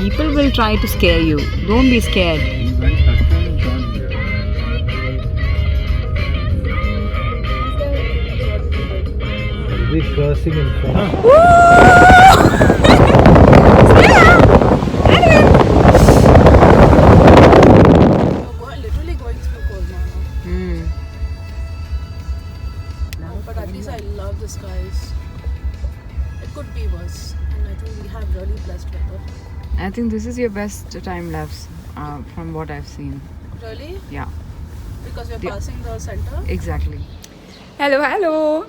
people will try to scare you. Don't be scared. We're cursing in front. We're literally going through COLMAR now. But at least I love the skies. It could be worse. And I think we have really blessed weather. I think this is your best time lapse from what I've seen. Really? Yeah, Because we're passing the center? exactly. Hello.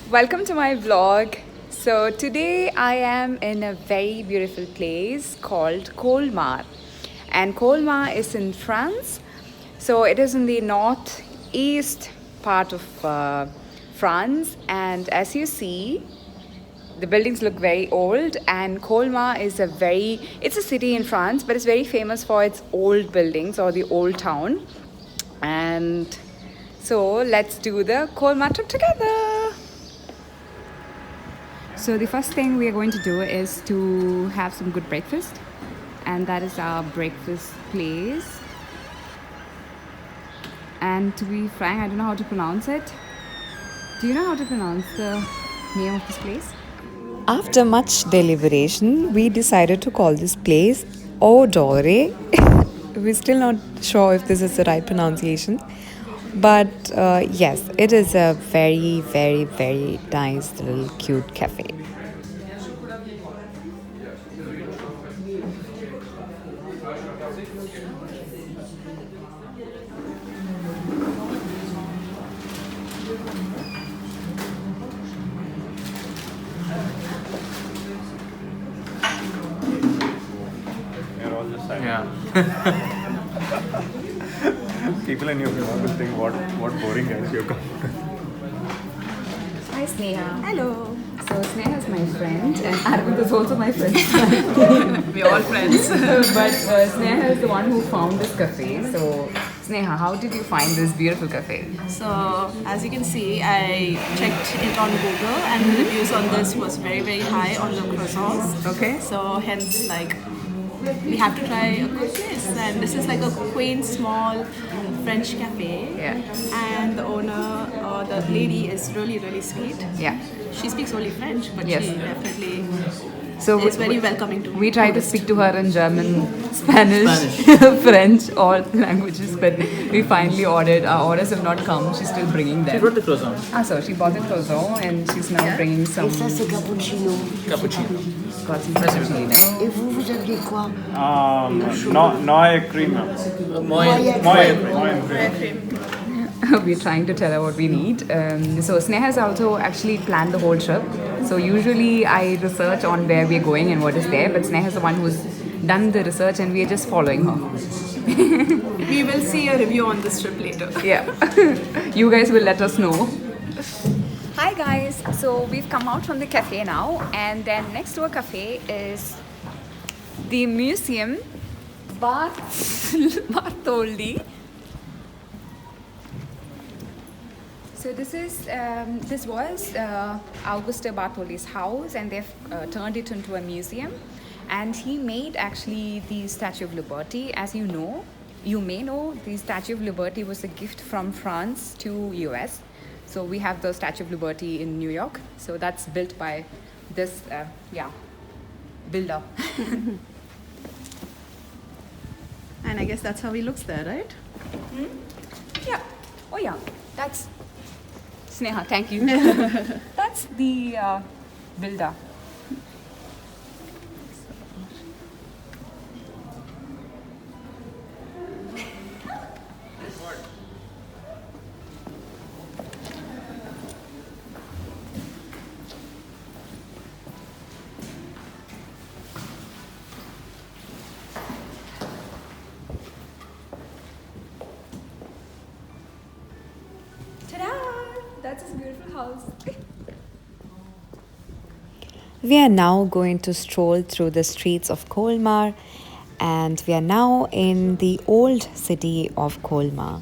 Welcome to my vlog. So today I am in a very beautiful place called COLMAR. And COLMAR is in France. So it is in the northeast part of France. And as you see, the buildings look very old, and Colmar is it's a city in France, but it's very famous for its old buildings or the old town. And so let's do the Colmar trip together. So the first thing we are going to do is to have some good breakfast, and that is our breakfast place. And to be frank, I don't know how to pronounce it. Do you know how to pronounce the name of this place? After much deliberation, we decided to call this place Odore. We're still not sure if this is the right pronunciation. But yes, it is a very, very, very nice little cute cafe. Yeah. People in your vlog will think what boring guys you come. Hi Sneha. Hello. So Sneha is my friend, and Arvind is also my friend. We're all friends. But Sneha is the one who found this cafe. So Sneha, how did you find this beautiful cafe? So, as you can see, I checked it on Google and the reviews on this was very, very high on the croissants. Okay. So, hence, we have to try a good place. And this is like a quaint, small French cafe. Yeah. And the owner, or the lady, is really, really sweet. Yeah. She speaks only French, but Yes. she definitely So is very welcoming to we tried to tourists. speak to her in German, Spanish, French, all languages, but we finally ordered. Our orders have not come. She's still bringing them. She brought the croissant. So she bought the croissant and she's now bringing some. Ça, c'est cappuccino. Cappuccino. Got some cappuccino. Et vous, vous aviez quoi? Noy cream. We're trying to tell her what we need. So Sneha has also actually planned the whole trip. So usually I research on where we're going and what is there, but Sneha is the one who's done the research and we're just following her. We will see a review on this trip later. Yeah. You guys will let us know. Hi guys. So we've come out from the cafe now, and then next to a cafe is the museum Bartholdi. So this was Auguste Bartholdi's house, and they've turned it into a museum. And he made actually the Statue of Liberty. As you may know, the Statue of Liberty was a gift from France to US. So we have the Statue of Liberty in New York. So that's built by this, builder. And I guess that's how he looks there, right? Yeah. Oh yeah. That's Sneha. Thank you. That's the builder. That's his beautiful house. We are now going to stroll through the streets of Colmar, and we are now in the old city of Colmar.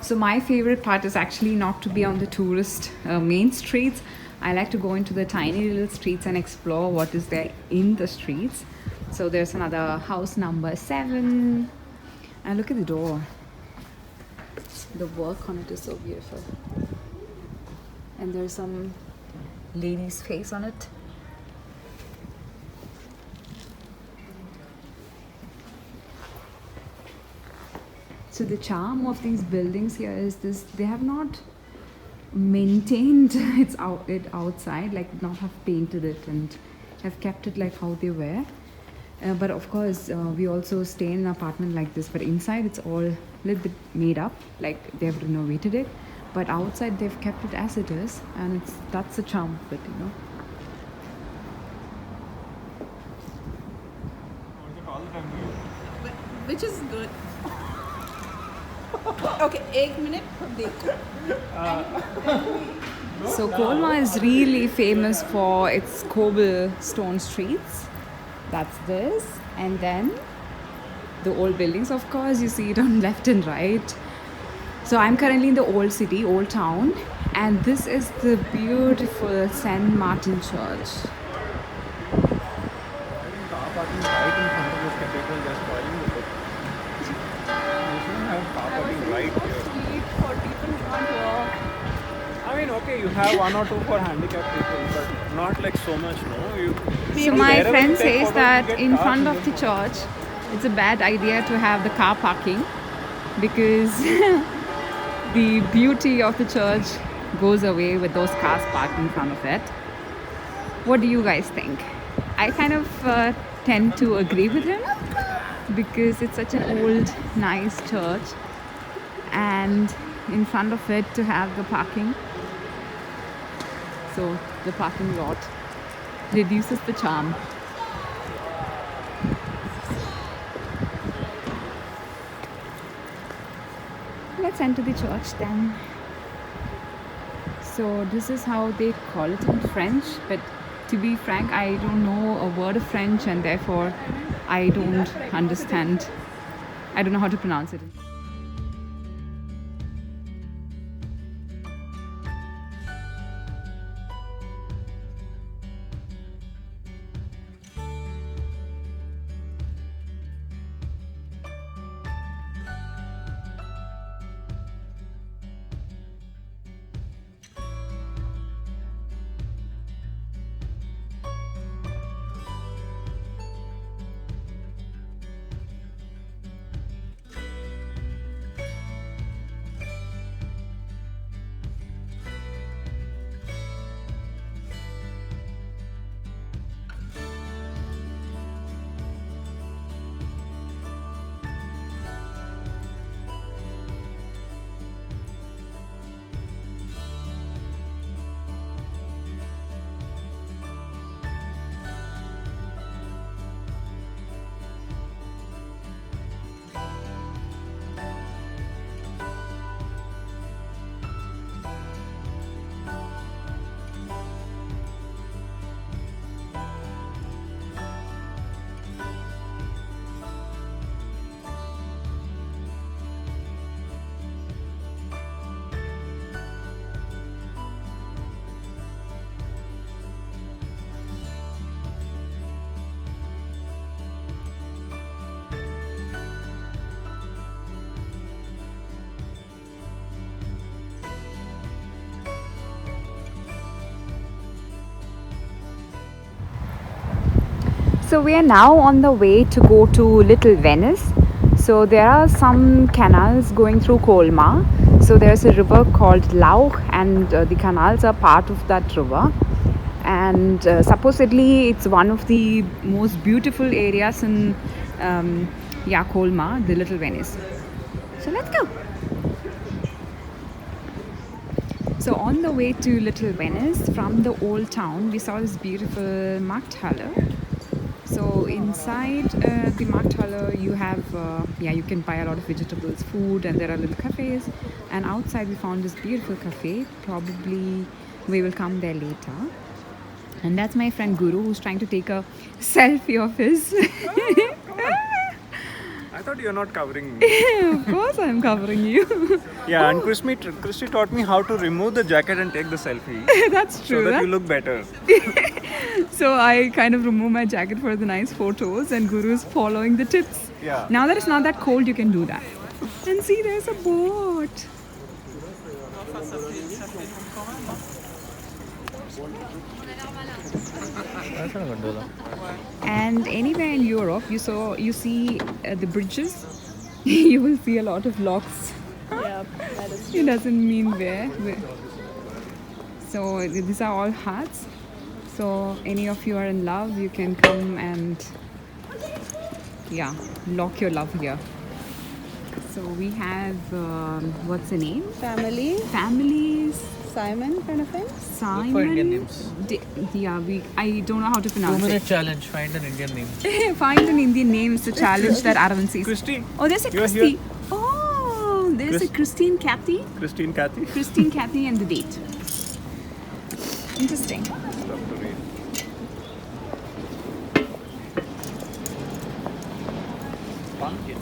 So my favorite part is actually not to be on the tourist main streets. I like to go into the tiny little streets and explore what is there in the streets. So there's another house number 7. And look at the door. The work on it is so beautiful. And there's some lady's face on it. So the charm of these buildings here is this: they have not maintained it outside, like not have painted it and have kept it like how they were. But of course, we also stay in an apartment like this. But inside, it's all a little bit made up, like they've renovated it. But outside, they've kept it as it is, and that's the charm of it, you know. Which is good. Okay, 1 minute. देखो. So Colmar is really famous for its cobblestone streets. That's this. And then the old buildings, of course, you see it on left and right. So I'm currently in the old city, old town, and this is the beautiful St. Martin Church. Car parking right in front of this cathedral, just spoiling the look. You shouldn't have car parking right here. For people who can't walk. I mean, okay, you have 1 or 2 for handicapped people, but not like so much, no? So my wherever friend you take says photos, that you get in cars front in of the your church, it's a bad idea to have the car parking because the beauty of the church goes away with those cars parked in front of it. What do you guys think? I kind of tend to agree with him because it's such an old, nice church, and in front of it to have the parking. So the parking lot reduces the charm. Let's enter the church then. So this is how they call it in French, but to be frank, I don't know a word of French, and therefore I don't understand. I don't know how to pronounce it. So we are now on the way to go to Little Venice. So there are some canals going through Colmar. So there's a river called Lauch, and the canals are part of that river. And supposedly it's one of the most beautiful areas in Colmar, the Little Venice. So let's go. So on the way to Little Venice from the old town, we saw this beautiful Markthalle. So inside the Markthalle, you have you can buy a lot of vegetables, food, and there are little cafes. And outside we found this beautiful cafe. Probably we will come there later. And that's my friend Guru, who's trying to take a selfie of his. I thought you're not covering me. Of course, I'm covering you. Yeah, and Christy taught me how to remove the jacket and take the selfie. That's So true. that you look better. So I kind of remove my jacket for the nice photos, and Guru is following the tips. Yeah. Now that it's not that cold, you can do that. And see, there's a boat. And anywhere in Europe, you see the bridges. You will see a lot of locks. Yeah, that is. It doesn't mean where. So these are all huts. So any of you are in love, you can come and lock your love here. So we have what's the name? Families. Simon kind of thing. Simon. For Indian names. I don't know how to pronounce 2-minute challenge. Find an Indian name. it. Find an Indian name. It's a challenge that Aravind says. Christy, Oh, there's a You are Christy. here? Oh, there's a Christine Kathy. Christine, Kathy. Christine Kathy and the date. Interesting. Stuff to read. Pumpkin.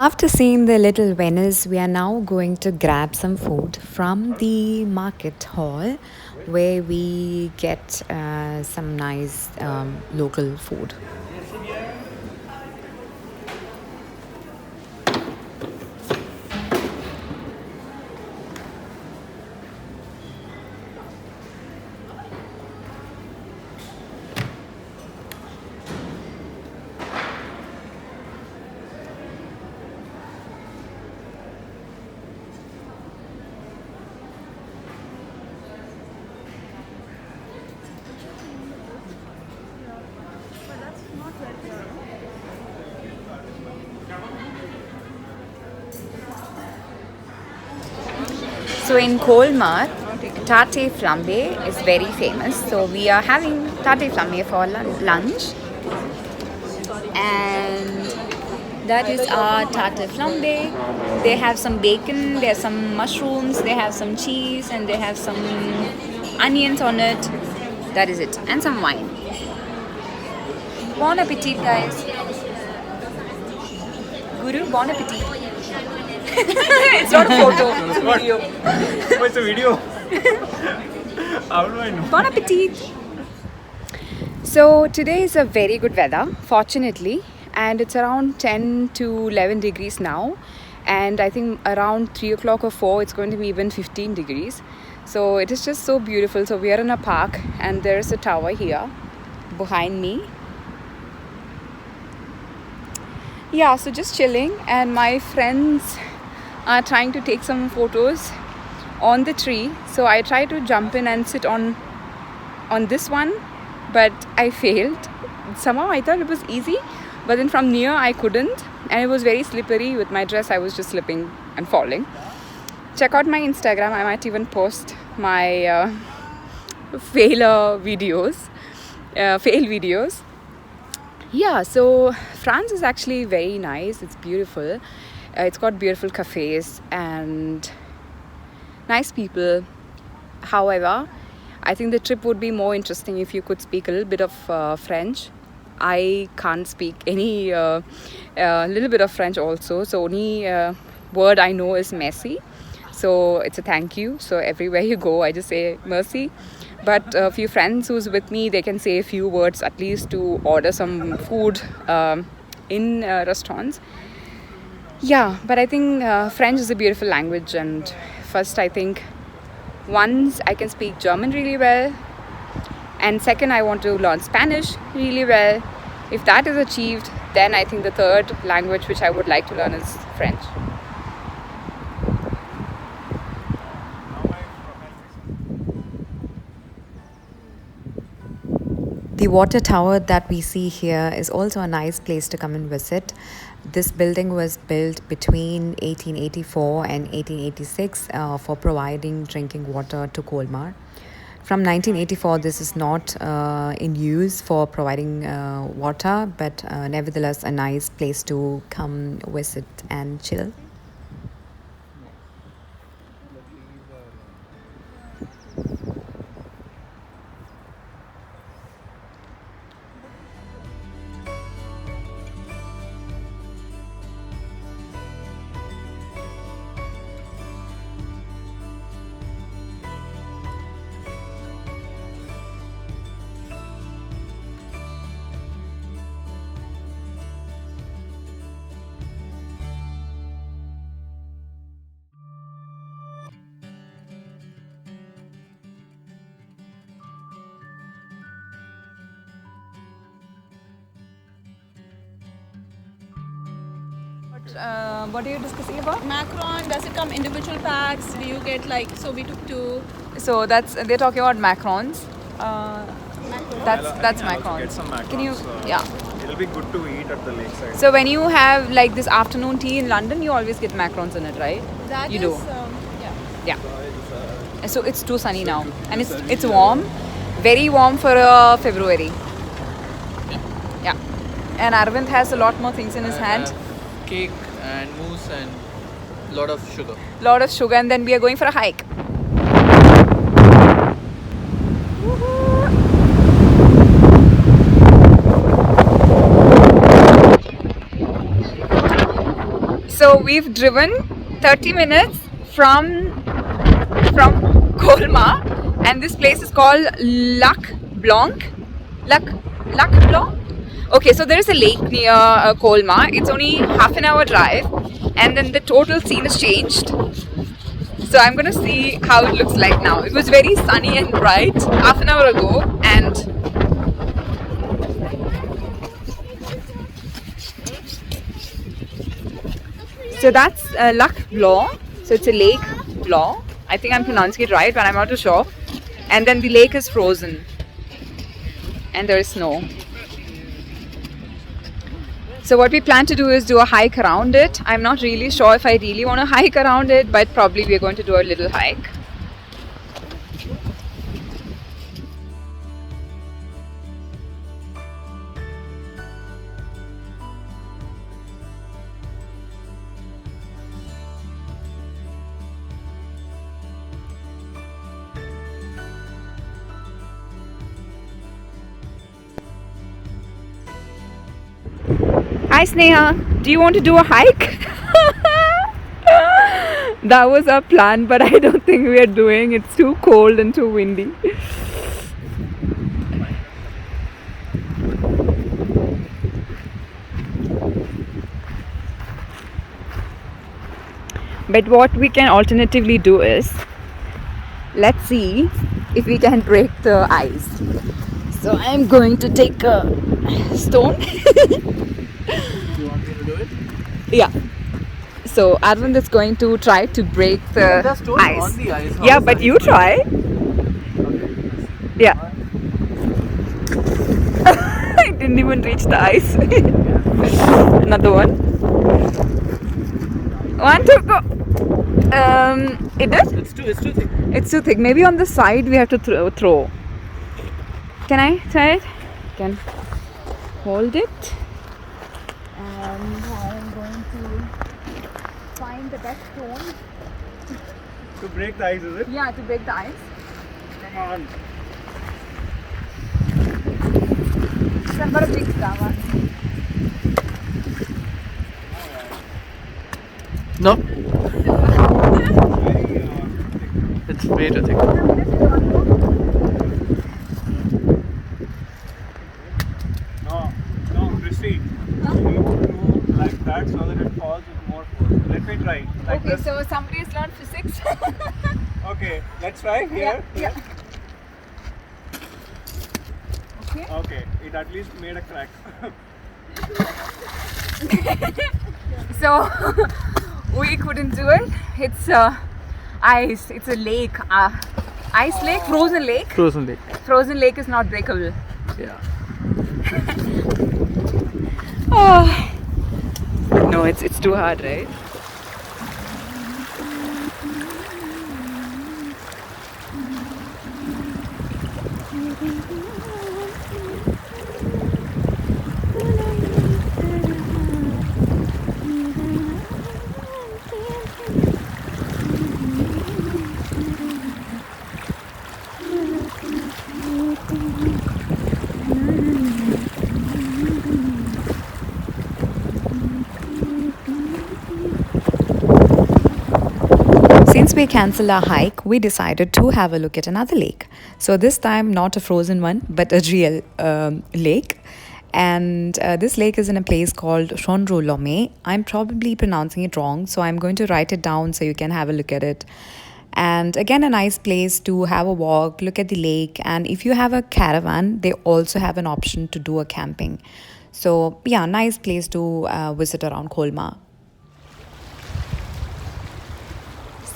After seeing the little Venice, we are now going to grab some food from the market hall where we get some nice local food. So in Colmar, tate flambe is very famous. So we are having tate flambe for lunch, and that is our tate flambe. They have some bacon, they have some mushrooms, they have some cheese, and they have some onions on it. That is it, and some wine. Bon appetit, guys. Guru, bon appetit. It's not a photo, it's a video. Oh, it's a video. How do I know? Bon appetit! So today is a very good weather, fortunately, and it's around 10 to 11 degrees now, and I think around 3 o'clock or 4 it's going to be even 15 degrees. So it is just so beautiful. So we are in a park and there's a tower here behind me. Yeah, so just chilling, and my friends are trying to take some photos on the tree. So I tried to jump in and sit on this one, but I failed. Somehow I thought it was easy, but then from near I couldn't, and it was very slippery. With my dress I was just slipping and falling. check out my Instagram. I might even post my fail videos. Yeah, so France is actually very nice. It's beautiful. It's got beautiful cafes and nice people. However, I think the trip would be more interesting if you could speak a little bit of French. I can't speak any little bit of French also. So only word I know is merci. So it's a thank you. So everywhere you go, I just say merci. But a few friends who's with me, they can say a few words at least to order some food in restaurants. Yeah, but I think French is a beautiful language, and first I think once I can speak German really well, and second I want to learn Spanish really well. If that is achieved, then I think the third language which I would like to learn is French. The water tower that we see here is also a nice place to come and visit. This building was built between 1884 and 1886 for providing drinking water to Colmar. From 1984, this is not in use for providing water, but nevertheless a nice place to come visit and chill. What are you discussing about? Macaron, does it come individual packs? Do you get like, so we took two. So they're talking about macarons. That's Get macarons. some macarons. Can you? Yeah. It'll be good to eat at the lakeside. So when you have like this afternoon tea in London, you always get macarons in it, right? That You is, do. yeah. Yeah. So it's too sunny now, and it's warm, very warm for February. Yeah. And Arvind has a lot more things in his hand. Cake and mousse and lot of sugar. Lot of sugar, and then we are going for a hike. So we've driven 30 minutes from Colmar, and this place is called Lac Blanc. Lac Blanc? Okay, so there is a lake near Colmar. It's only half an hour drive, and then the total scene has changed. So I'm gonna see how it looks like now. It was very sunny and bright half an hour ago, and so that's Lac Blanc. So it's a lake Blanc. I think I'm pronouncing it right, but I'm not too sure. And then the lake is frozen, and there is snow. So what we plan to do is do a hike around it. I'm not really sure if I really want to hike around it, but probably we're going to do a little hike. Hi Sneha, do you want to do a hike? That was our plan, but I don't think we are doing. It's too cold and too windy. But what we can alternatively do is, let's see if we can break the ice. So I'm going to take a stone. You want me to do it? Yeah. So Arvind is going to try to break the There's stone ice. on the ice. How Yeah, is but that? you try. Yeah. I didn't even reach the ice. Another one. 1, 2, go. It does? It's too thick. It's too thick. Maybe on the side we have to throw. Can I try it? Can hold it. And I'm going to find the best stone. To break the ice, is it? Yeah, to break the ice. Come on. Some got a big one. No. It's way too thick. No, Christy. You do like that so that it falls with more force. Let me try. Like Okay, this. so somebody has learned physics. Okay, let's try here. Yeah. Okay. Okay, it at least made a crack. So we couldn't do it. It's ice. It's a lake. Ice lake, frozen lake. Frozen lake. Frozen lake is not breakable. Yeah. Oh. No, it's too hard, right? Since we cancelled our hike, we decided to have a look at another lake. So this time, not a frozen one, but a real lake. And this lake is in a place called Lome. I'm probably pronouncing it wrong, so I'm going to write it down so you can have a look at it. And again, a nice place to have a walk, look at the lake. And if you have a caravan, they also have an option to do a camping. So yeah, nice place to visit around Colmar.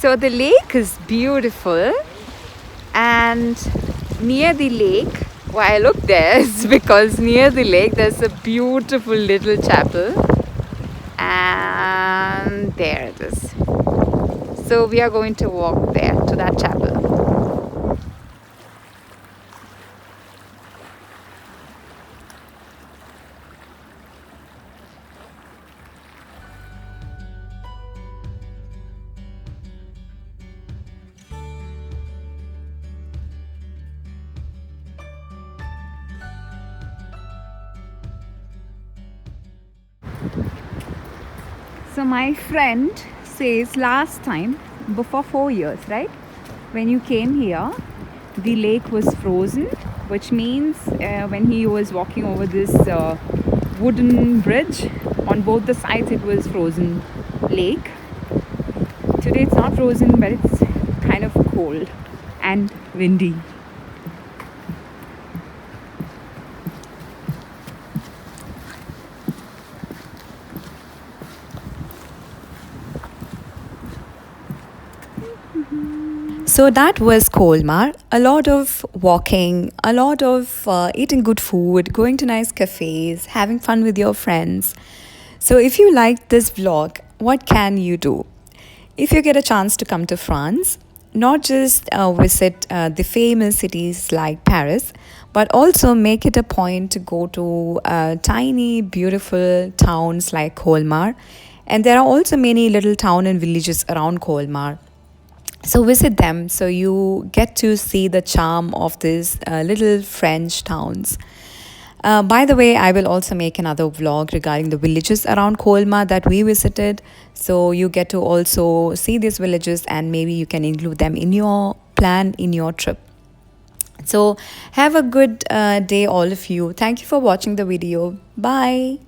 So the lake is beautiful, and near the lake, why I look there is because near the lake there's a beautiful little chapel, and there it is. So we are going to walk there to that chapel. So my friend says last time, before 4 years, right? When you came here, the lake was frozen, which means when he was walking over this wooden bridge, on both the sides it was frozen lake. Today it's not frozen, but it's kind of cold and windy. So that was Colmar. A lot of walking, a lot of eating good food, going to nice cafes, having fun with your friends. So if you liked this vlog, what can you do? If you get a chance to come to France, not just visit the famous cities like Paris, but also make it a point to go to tiny, beautiful towns like Colmar. And there are also many little towns and villages around Colmar. So visit them so you get to see the charm of these little French towns. By the way, I will also make another vlog regarding the villages around Colmar that we visited. So you get to also see these villages and maybe you can include them in your plan, in your trip. So have a good day, all of you. Thank you for watching the video. Bye.